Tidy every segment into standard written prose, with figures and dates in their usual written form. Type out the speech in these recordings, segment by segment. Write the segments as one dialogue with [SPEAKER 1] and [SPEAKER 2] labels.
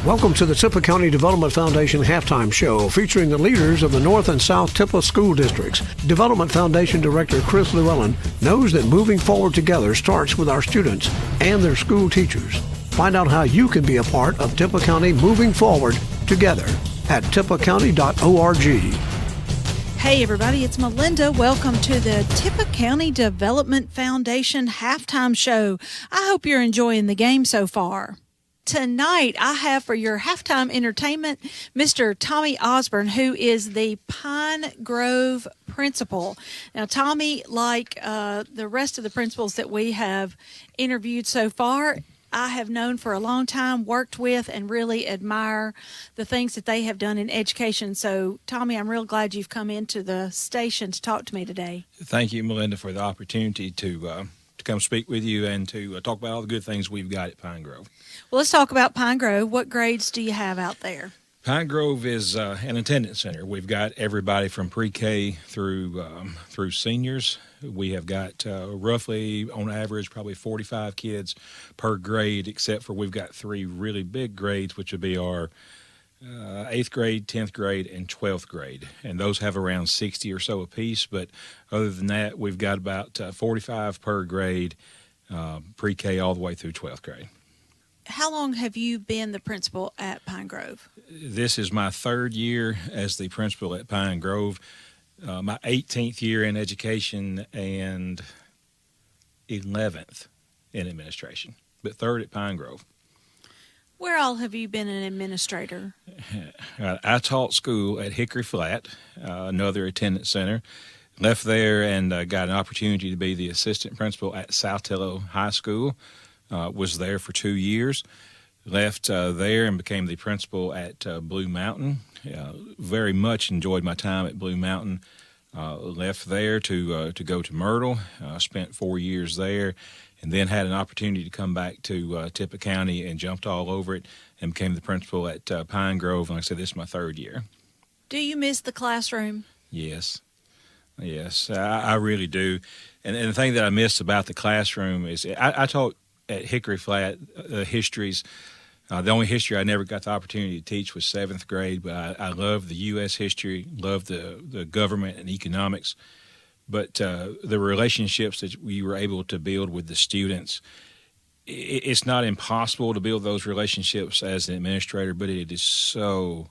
[SPEAKER 1] Welcome to the Tippah County Development Foundation Halftime Show, featuring the leaders of the North and South Tippah school districts. Development Foundation Director Chris Llewellyn knows that moving forward together starts with our students and their school teachers. Find out how you can be a part of Tippah County moving forward together at tippahcounty.org.
[SPEAKER 2] Hey everybody, it's Melinda. Welcome to the Tippah County Development Foundation Halftime Show. I hope you're enjoying the game so far. Tonight, I have for your halftime entertainment Mr. Tommy Ozbirn, who is the Pine Grove principal. Now, Tommy, like the rest of the principals that we have interviewed so far, I have known for a long time, worked with, and really admire the things that they have done in education. So, Tommy, I'm real glad you've come into the station to talk to me today.
[SPEAKER 3] Thank you, Melinda, for the opportunity to come speak with you and to talk about all the good things we've got at Pine Grove.
[SPEAKER 2] Well, let's talk about Pine Grove. What grades do you have out there?
[SPEAKER 3] Pine Grove is an attendance center. We've got everybody from pre-K through seniors. We have got roughly, on average, probably 45 kids per grade, except for we've got 3 really big grades, which would be our 8th grade, 10th grade, and 12th grade. And those have around 60 or so apiece. But other than that, we've got about 45 per grade, pre-K all the way through 12th grade.
[SPEAKER 2] How long have you been the principal at Pine Grove?
[SPEAKER 3] This is my 3rd year as the principal at Pine Grove, my 18th year in education and 11th in administration, but 3rd at Pine Grove.
[SPEAKER 2] Where all have you been an administrator?
[SPEAKER 3] I taught school at Hickory Flat, another attendance center. Left there and got an opportunity to be the assistant principal at South Tello High School. Was there for 2 years. Left there and became the principal at Blue Mountain. Very much enjoyed my time at Blue Mountain. Left there to go to Myrtle. Spent 4 years there, and then had an opportunity to come back to Tippah County and jumped all over it and became the principal at Pine Grove. And like I said, this is my 3rd year.
[SPEAKER 2] Do you miss the classroom?
[SPEAKER 3] Yes, I really do. And the thing that I miss about the classroom is I taught at Hickory Flat histories. The only history I never got the opportunity to teach was 7th grade, but I love the U.S. history, love the government and economics. But the relationships that we were able to build with the students, it's not impossible to build those relationships as an administrator, but it is so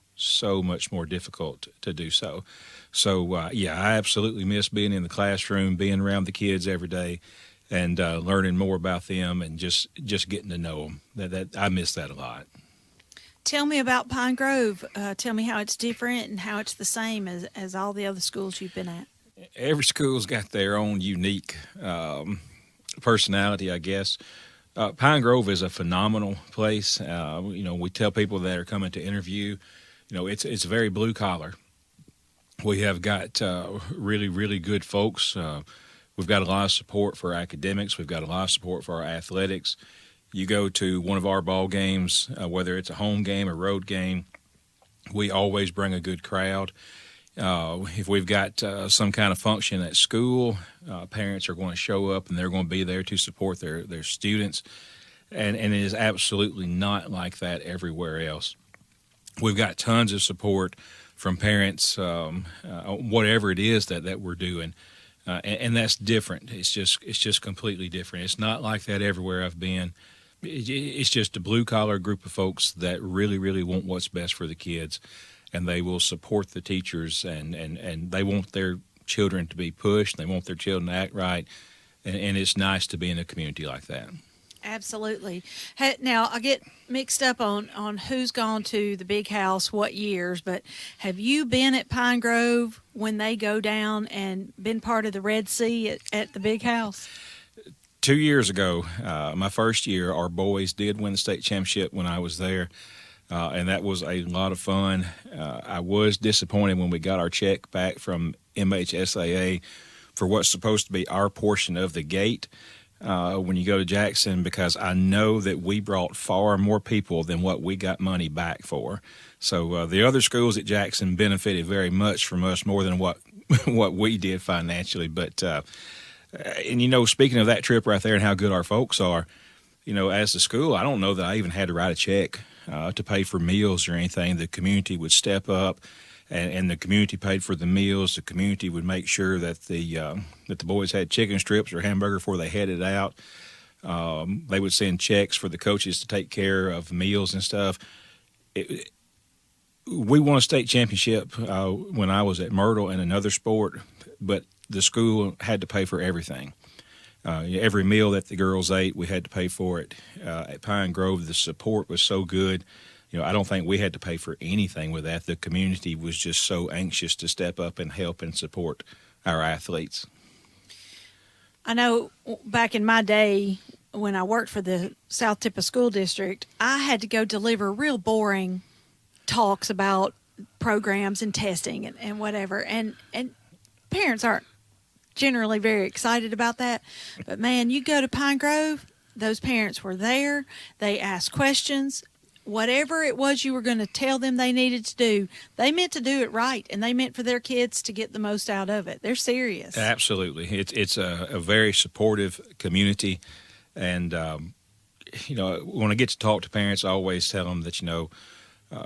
[SPEAKER 3] much more difficult to do so. So, I absolutely miss being in the classroom, being around the kids every day, and learning more about them and just getting to know them. That I miss that a lot.
[SPEAKER 2] Tell me about Pine Grove. Tell me how it's different and how it's the same as all the other schools you've been at.
[SPEAKER 3] Every school's got their own unique personality, I guess. Pine Grove is a phenomenal place. We tell people that are coming to interview, it's very blue collar. We have got really, really good folks. We've got a lot of support for academics. We've got a lot of support for our athletics. You go to one of our ball games, whether it's a home game or road game, we always bring a good crowd. If we've got some kind of function at school, parents are going to show up and they're going to be there to support their students. And it is absolutely not like that everywhere else. We've got tons of support from parents, whatever it is that we're doing. And that's different. It's just completely different. It's not like that everywhere I've been. It's just a blue-collar group of folks that really, really want what's best for the kids, and they will support the teachers, and they want their children to be pushed. They want their children to act right, and it's nice to be in a community like that.
[SPEAKER 2] Absolutely. Now, I get mixed up on who's gone to the big house, what years, but have you been at Pine Grove when they go down and been part of the Red Sea at the big house?
[SPEAKER 3] 2 years ago, my first year, our boys did win the state championship when I was there, and that was a lot of fun. I was disappointed when we got our check back from MHSAA for what's supposed to be our portion of the gate. When you go to Jackson, because I know that we brought far more people than what we got money back for. So the other schools at Jackson benefited very much from us more than what we did financially. But speaking of that trip right there and how good our folks are, as the school, I don't know that I even had to write a check to pay for meals or anything, the community would step up, and the community paid for the meals. The community would make sure that the boys had chicken strips or hamburger before they headed out. They would send checks for the coaches to take care of meals and stuff. We won a state championship when I was at Myrtle in another sport, but the school had to pay for everything. Every meal that the girls ate, we had to pay for it. At Pine Grove, the support was so good. I don't think we had to pay for anything with that. The community was just so anxious to step up and help and support our athletes.
[SPEAKER 2] I know back in my day when I worked for the South Tippah School District, I had to go deliver real boring talks about programs and testing and whatever. And parents aren't generally very excited about that. But, man, you go to Pine Grove, those parents were there. They asked questions. Whatever it was you were going to tell them they needed to do, they meant to do it right, and they meant for their kids to get the most out of it. They're serious.
[SPEAKER 3] Absolutely. It's a very supportive community. And, when I get to talk to parents, I always tell them that,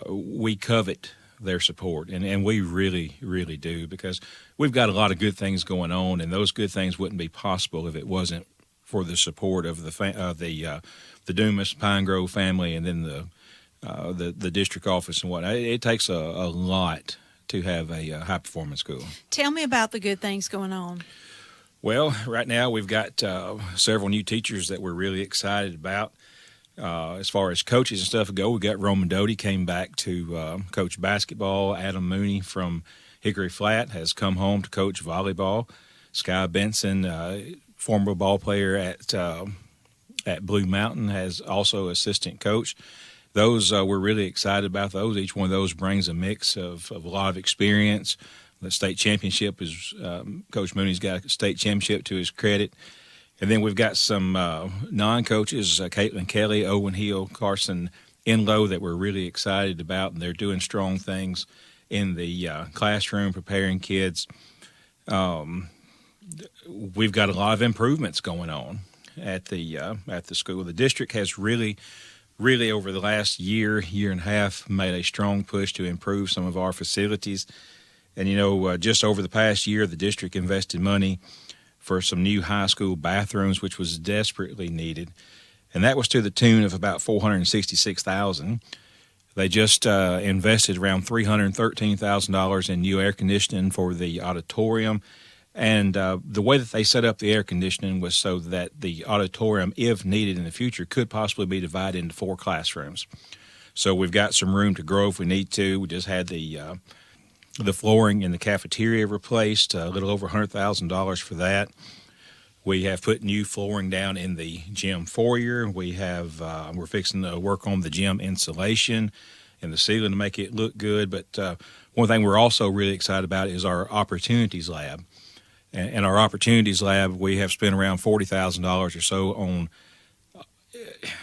[SPEAKER 3] we covet their support, and we really, really do, because we've got a lot of good things going on, and those good things wouldn't be possible if it wasn't for the support of the Dumas Pine Grove family, and then the district office and whatnot. It takes a lot to have a high performance school.
[SPEAKER 2] Tell me about the good things going on.
[SPEAKER 3] Well, right now we've got several new teachers that we're really excited about. As far as coaches and stuff go, we got Roman Doty came back to coach basketball. Adam Mooney from Hickory Flat has come home to coach volleyball. Sky Benson, former ball player at Blue Mountain, has also assistant coach. Those we're really excited about those. Each one of those brings a mix of a lot of experience. The state championship is Coach Mooney's got a state championship to his credit. And then we've got some non-coaches, Caitlin Kelly, Owen Hill, Carson Enlow, that we're really excited about, and they're doing strong things in the classroom, preparing kids. We've got a lot of improvements going on at the school. The district has really over the last year and a half made a strong push to improve some of our facilities. And, just over the past year, the district invested money for some new high school bathrooms, which was desperately needed. And that was to the tune of about $466,000. They just invested around $313,000 in new air conditioning for the auditorium. And the way that they set up the air conditioning was so that the auditorium, if needed in the future, could possibly be divided into 4 classrooms. So we've got some room to grow if we need to. We just had the flooring in the cafeteria replaced, a little over $100,000 for that. We have put new flooring down in the gym foyer. We're fixing to work on the gym insulation and the ceiling to make it look good. But one thing we're also really excited about is our Opportunities Lab. And our Opportunities Lab, we have spent around $40,000 or so on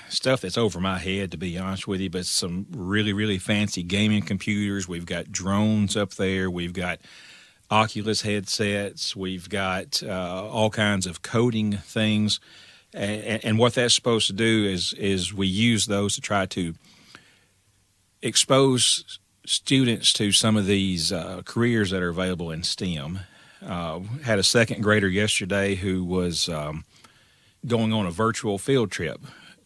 [SPEAKER 3] stuff that's over my head, to be honest with you, but some really, really fancy gaming computers. We've got drones up there. We've got Oculus headsets. We've got all kinds of coding things. And what that's supposed to do is we use those to try to expose students to some of these careers that are available in STEM. Had a second grader yesterday who was going on a virtual field trip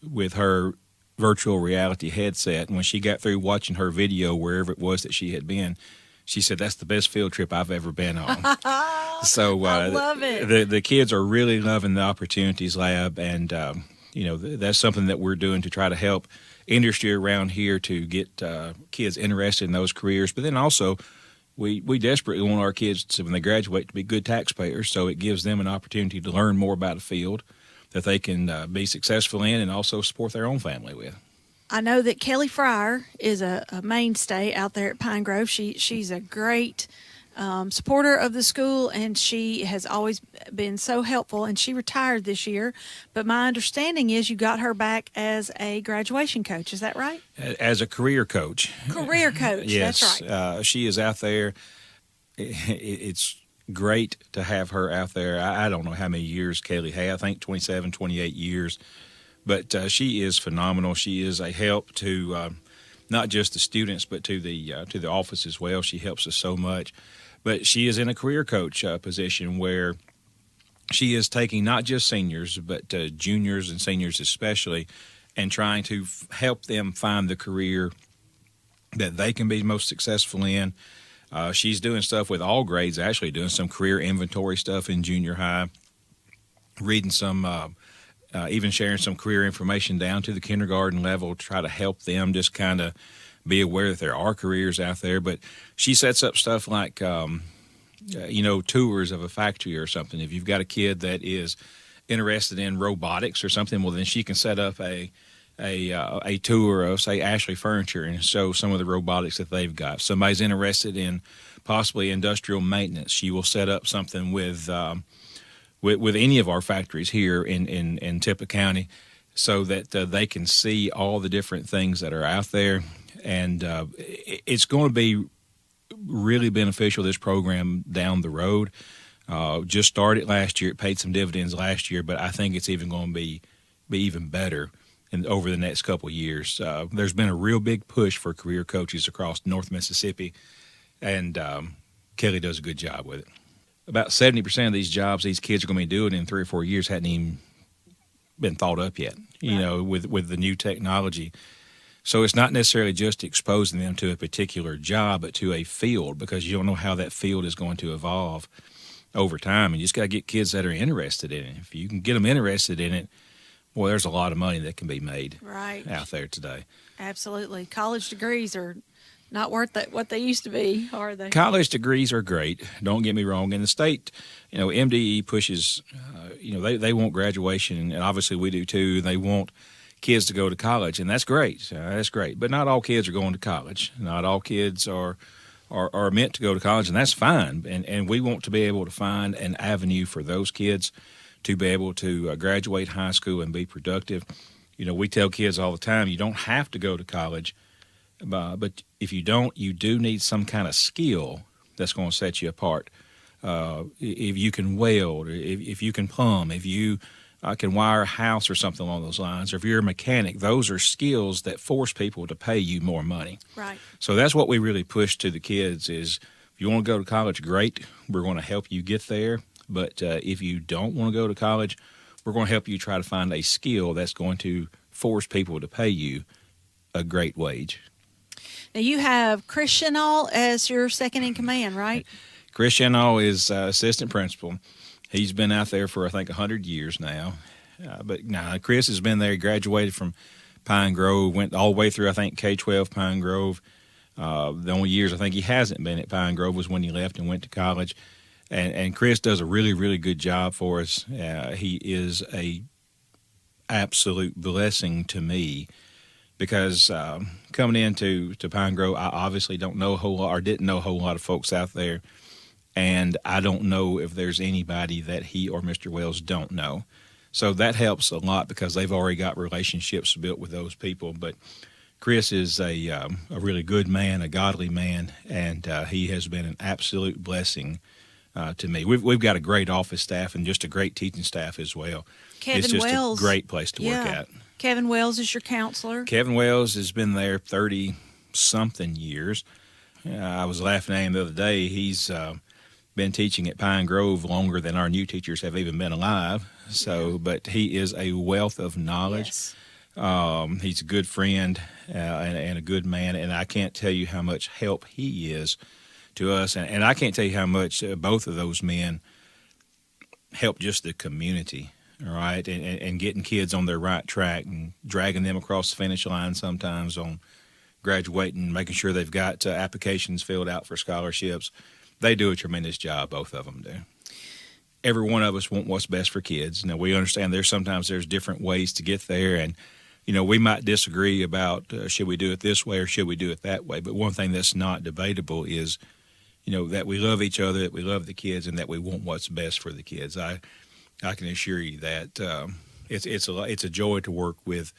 [SPEAKER 3] with her virtual reality headset. And when she got through watching her video, wherever it was that she had been, she said, "That's the best field trip I've ever been on." So
[SPEAKER 2] I love it.
[SPEAKER 3] The kids are really loving the Opportunities Lab. And, that's something that we're doing to try to help industry around here to get kids interested in those careers. But then also, we desperately want our kids to, when they graduate, to be good taxpayers. So it gives them an opportunity to learn more about a field that they can be successful in and also support their own family with.
[SPEAKER 2] I know that Kelly Fryer is a mainstay out there at Pine Grove. She's a great supporter of the school, and she has always been so helpful, and she retired this year. But my understanding is you got her back as a graduation coach. Is that right?
[SPEAKER 3] As a career coach.
[SPEAKER 2] Career coach,
[SPEAKER 3] yes,
[SPEAKER 2] that's right.
[SPEAKER 3] She is out there. It's great to have her out there. I don't know how many years Kelly had. I think 27, 28 years. But she is phenomenal. She is a help to not just the students, but to the office as well. She helps us so much. But she is in a career coach position where she is taking not just seniors, but juniors and seniors especially, and trying to help them find the career that they can be most successful in. She's doing stuff with all grades, actually doing some career inventory stuff in junior high, reading some, even sharing some career information down to the kindergarten level to try to help them just kind of be aware that there are careers out there. But she sets up stuff like, tours of a factory or something. If you've got a kid that is interested in robotics or something, well, then she can set up a tour of, say, Ashley Furniture and show some of the robotics that they've got. Somebody's interested in possibly industrial maintenance. She will set up something with any of our factories here in Tippah County so that they can see all the different things that are out there. And it's going to be really beneficial, this program, down the road. Just started last year. It paid some dividends last year, but I think it's even going to be even better over the next couple of years. There's been a real big push for career coaches across North Mississippi, and Kelly does a good job with it. About 70% of these jobs these kids are going to be doing in 3 or 4 years hadn't even been thought up yet, with the new technology. So it's not necessarily just exposing them to a particular job, but to a field, because you don't know how that field is going to evolve over time. And you just got to get kids that are interested in it. If you can get them interested in it, boy, there's a lot of money that can be made out there today.
[SPEAKER 2] Absolutely. College degrees are not worth what they used to be, are they?
[SPEAKER 3] College degrees are great. Don't get me wrong. In the state, MDE pushes, they want graduation, and obviously we do too. They want kids to go to college, and that's great. That's great. But not all kids are going to college. Not all kids are meant to go to college, and that's fine. And we want to be able to find an avenue for those kids to be able to graduate high school and be productive. We tell kids all the time, you don't have to go to college, but if you don't, you do need some kind of skill that's going to set you apart. If you can weld, or if you can plumb, if you can wire a house or something along those lines, or if you're a mechanic, those are skills that force people to pay you more money.
[SPEAKER 2] Right.
[SPEAKER 3] So that's what we really push to the kids is, if you want to go to college, great. We're going to help you get there. But if you don't want to go to college, we're going to help you try to find a skill that's going to force people to pay you a great wage.
[SPEAKER 2] Now, you have Chris Chenal as your second in command, right?
[SPEAKER 3] Chris Chenal is assistant principal. He's been out there for, I think, 100 years now. But Chris has been there. He graduated from Pine Grove, went all the way through, I think, K-12 Pine Grove. The only years I think he hasn't been at Pine Grove was when he left and went to college. And Chris does a really, really good job for us. He is a absolute blessing to me because coming into Pine Grove, I obviously don't know a whole lot, or didn't know a whole lot of folks out there. And I don't know if there's anybody that he or Mr. Wells don't know. So that helps a lot because they've already got relationships built with those people. But Chris is a really good man, a godly man, and he has been an absolute blessing to me. We've got a great office staff and just a great teaching staff as well. It's just a great place to work at.
[SPEAKER 2] Kevin Wells is your counselor.
[SPEAKER 3] Kevin Wells has been there 30-something years. I was laughing at him the other day. He's been teaching at Pine Grove longer than our new teachers have even been alive. But he is a wealth of knowledge. Yes. He's a good friend and a good man, and I can't tell you how much help he is to us. And I can't tell you how much both of those men help just the community, all right, and getting kids on their right track and dragging them across the finish line sometimes on graduating, making sure they've got applications filled out for scholarships. They do a tremendous job, both of them do. Every one of us want what's best for kids. Now, we understand there's different ways to get there, and we might disagree about should we do it this way or should we do it that way. But one thing that's not debatable is, that we love each other, that we love the kids, and that we want what's best for the kids. I can assure you that it's a joy to work with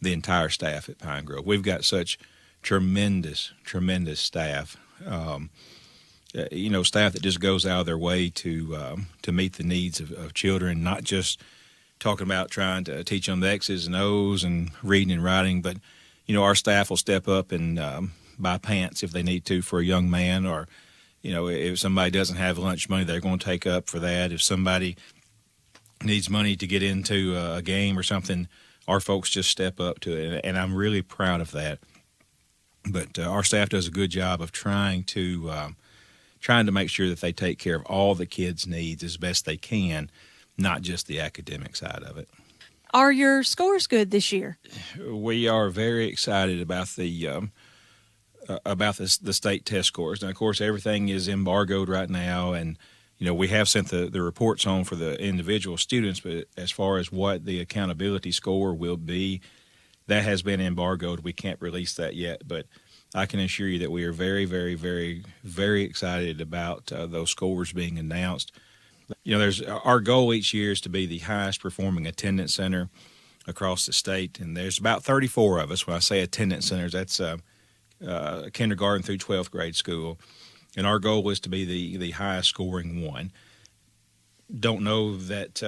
[SPEAKER 3] the entire staff at Pine Grove. We've got such tremendous staff. Staff that just goes out of their way to meet the needs of children, not just talking about trying to teach them the X's and O's and reading and writing, but our staff will step up and buy pants if they need to for a young man, or if somebody doesn't have lunch money, they're going to take up for that. If somebody needs money to get into a game or something, our folks just step up to it, and I'm really proud of that. But our staff does a good job of trying to make sure that they take care of all the kids' needs as best they can, not just the academic side of it.
[SPEAKER 2] Are your scores good this year?
[SPEAKER 3] We are very excited about the state test scores. Now, of course, everything is embargoed right now, and we have sent the reports home for the individual students, but as far as what the accountability score will be, that has been embargoed. We can't release that yet, but I can assure you that we are very, very, very, very excited about those scores being announced. There's our goal each year is to be the highest performing attendance center across the state, and there's about 34 of us. When I say attendance centers, that's kindergarten through 12th grade school, and our goal is to be the highest scoring one. Don't know that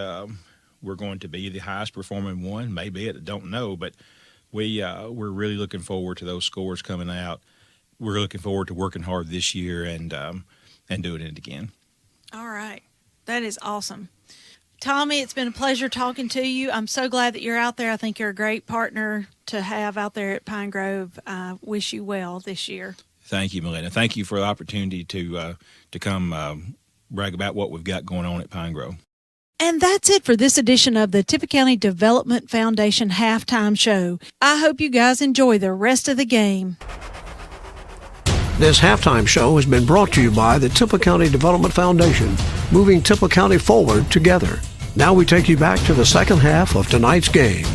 [SPEAKER 3] we're going to be the highest performing one. Maybe it. Don't know, but we're really looking forward to those scores coming out. We're looking forward to working hard this year and doing it again.
[SPEAKER 2] All right. That is awesome. Tommy, it's been a pleasure talking to you. I'm so glad that you're out there. I think you're a great partner to have out there at Pine Grove. I wish you well this year.
[SPEAKER 3] Thank you, Melinda. Thank you for the opportunity to come brag about what we've got going on at Pine Grove.
[SPEAKER 2] And that's it for this edition of the Tippah County Development Foundation Halftime Show. I hope you guys enjoy the rest of the game.
[SPEAKER 1] This halftime show has been brought to you by the Tippah County Development Foundation, moving Tippah County forward together. Now we take you back to the second half of tonight's game.